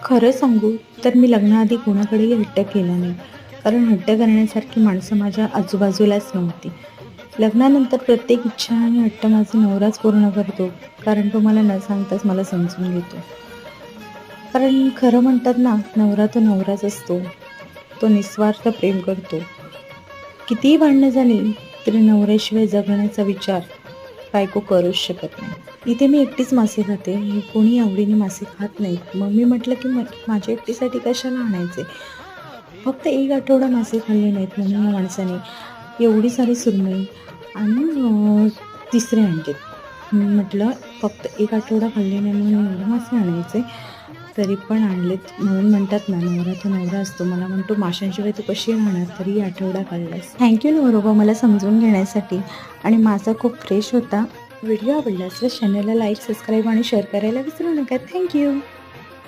खरं सांगू तर मी लग्नाआधी कोणाकडेही हट्ट केला नाही. कारण हट्ट करण्यासारखी माणसं माझ्या आजूबाजूलाच नव्हती. लग्नानंतर प्रत्येक इच्छा आणि हट्ट माझा नवराच पूर्ण करतो. कारण तो मला न सांगताच मला समजून घेतो. कारण खरं म्हणतात ना, नवरा तो नवराच असतो. तो निस्वार्थ प्रेम करतो. कितीही भांडणं झाली तरी नवऱ्याशिवाय जगण्याचा विचार बायको करूच शकत नाही. इथे मी एकटीच मासे खाते. हे कोणी आवडीने मासे खात नाहीत. मग मी म्हटलं, की माझ्या एकटीसाठी कशाला आणायचे? फक्त 1 आठवडा मासे खाल्ले नाहीत म्हणून या माणसाने एवढी सारी सुरमई आणि तिसरे आणलेत. मी म्हटलं, फक्त 1 आठवडा खाल्ले नाही म्हणून एवढे मासे आणायचे? तरी पण आणलेत. म्हणून म्हणतात ना, नवरा तो नवरा असतो. मला म्हणतो, "माशांशिवाय तू कशी राहणार? तरीही आठवडा खाल्लास." थँक यू नवरोबा मला समजून घेण्यासाठी. आणि मासा खूप फ्रेश होता. व्हिडिओ आवडला असल्यास चॅनलला लाईक, सबस्क्राईब आणि शेअर करायला विसरू नका. Thank you.